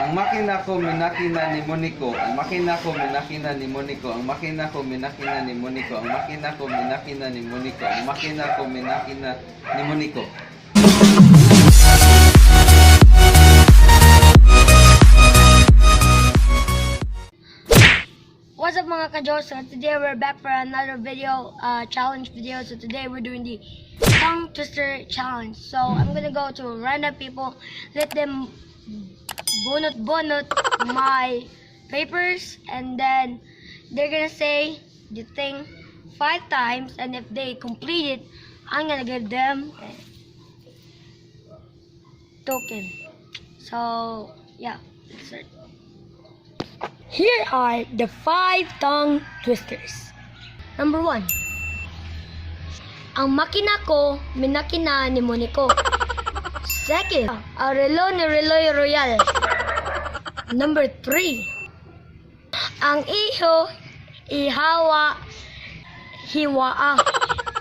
Ang makina ko minakina ni Monico. Ang makina ko minakina ni Monico. Ang makina ko minakina ni Monico. Ang makina ko minakina ni Monico. Ang makina ko minakina ni Monico. What's up mga ka-Diyos? So today we're back for another video, challenge video. So today we're doing the tongue twister challenge. So I'm gonna go to random people, let them bonot my papers, and then they're gonna say the thing 5 times, and if they complete it, I'm gonna give them a token. So yeah, let's start. Here are the 5 tongue twisters. Number 1. Ang makina ko, minakina ni Monico. Second, ang relo ni Reloy Royal. Number 3. Ang iho, ihawa, hiwaa.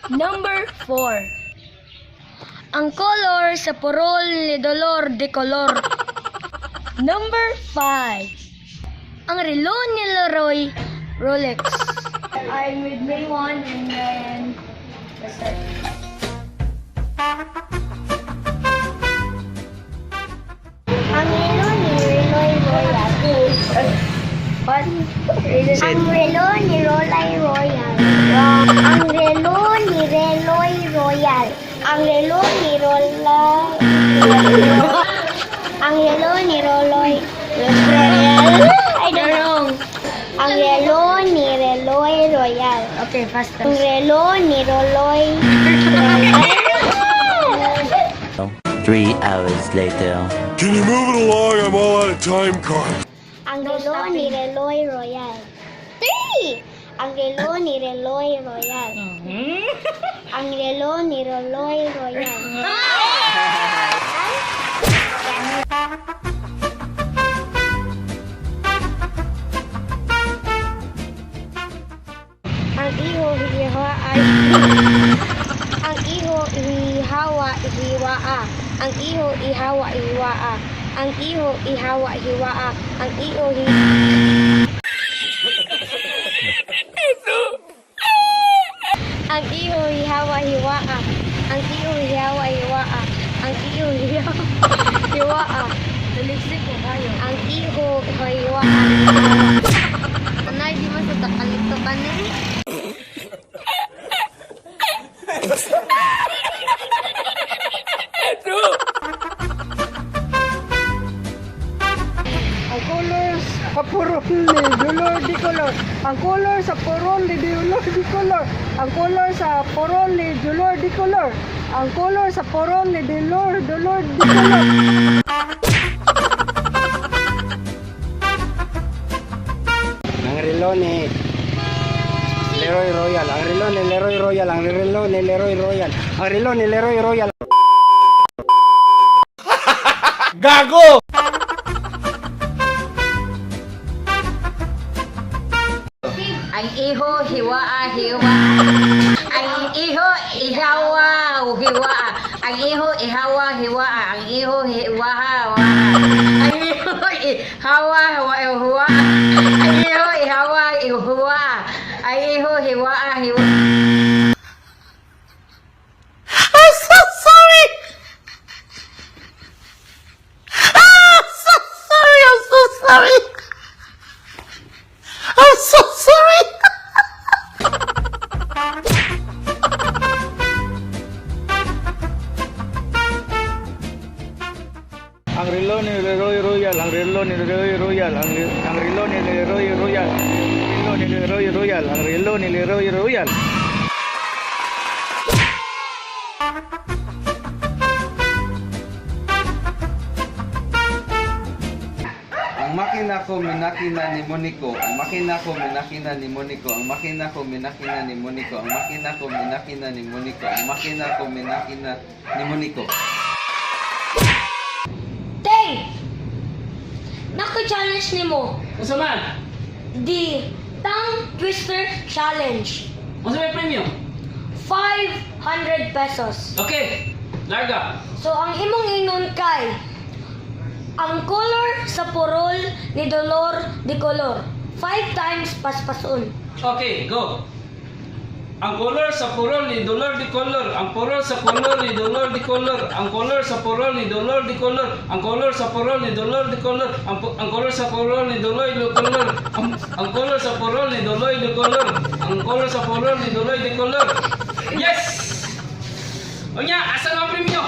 Number 4. Ang color sa purol ni Dolor de Color. Number 5. Ang relo ni Leroy Rolex. I'm with May 1 and then let's start. Ang relo ni Leroy Royal. What? Ang relo ni Leroy Royal. Ang relo ni Leroy Royal. Ang relo ni Royal. Ang relo ni Royal. Wrong. Ang relo ni Reloy Royal. Okay, faster. Ang relo ni Reloy Royal. 3 hours later. Can you move it along? I'm all out of time cards. Ang relo ni Reloy Royal. 3! Ang relo ni Reloy Royal. Ang relo ni Reloy Royal. Ang iho hiwa ay ang iho ihawa hiwaa. Ang iho ihawa hiwaa. Ang iho ihawa hiwaa. Ang iho Ang iho ihawa hiwaa. Ang iho ihawa hiwaa. Ang iho hiwaa. Tulisik ko kayo. Ang iho hiwaa. Anay, di mo sa takalito ka na eh. Ang color sa purol ni Dolor di Color. Ang color sa purol ni Dolor di Color. Ang color sa purol ni Dolor di Color. Ang color sa purol ni Dolor di Color. Ang relo ni Leroy Royal. Ang relo ni Leroy Royal. Ang relo ni Leroy Royal. Ang relo ni Leroy Royal. Gago! Ang iho hiwaa hiwa. Ang iho ihawa hiwa. Ang iho ihawa hiwa. Ang iho hiwa. Ang iho ihawa hiwa. Ang iho ihawa hiwa. Ang iho hiwa hiwa. I'm so sorry. I'm so sorry. I'm so sorry. I'm so sorry. Ang relo ni Leroy Royal. Ang relo ni Leroy Royal. Ang relo ni Leroy Royal. Ang relo ni Leroy Royal. Ang relo ni Leroy Royal. Ang makina ko minakina ni Monico. Ang makina ko minakina ni Monico. Ang makina ko minakina ni Monico. Ang makina ko minakina ni Monico. Ang makina ko minakina ni Monico. Tay! Nako-challenge ni mo. Unsa man? The tongue twister challenge. Unsa may premium? 500 pesos. Okay. Larga. So ang imong inon kay Ang color sa purol ni Dolor de Color. 5 times paspason. Okay, go. Ang color sa purol ni Dolor de Color. Ang color sa purol ni Dolor de Color. Ang color sa purol ni Dolor de Color. Ang color sa purol ni Dolor de Color. Ang color sa purol ni Dolor de Color. Ang color sa purol ni Dolor de Color. Ang color sa purol ni Dolor de Color. Yes! O nya, asa ang premyo?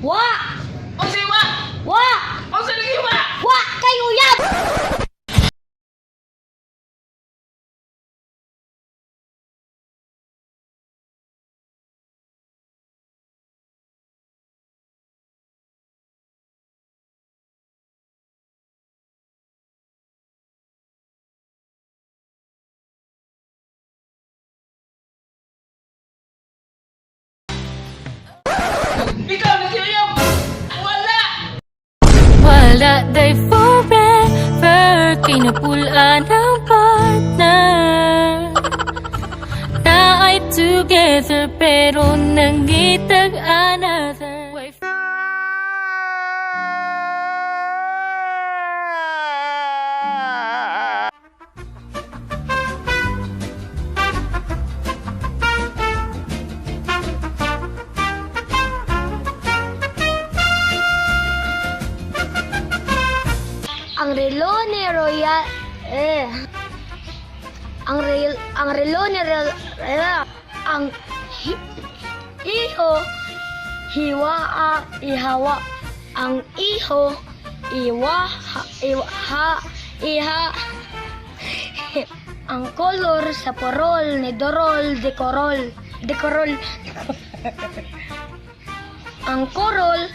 Wa! O si wa! Wa! O si lagi wa! Wa! Kayo yan! Ikaw nagiyayam! Wala! Wala day forever, kinapulaan ng partner. Na ay together, pero nangitag another way. Ang relo ni Royal ang relo ni ang iho ihawa ang iho iha ang color sa porol ni Dorol de Corol ang corol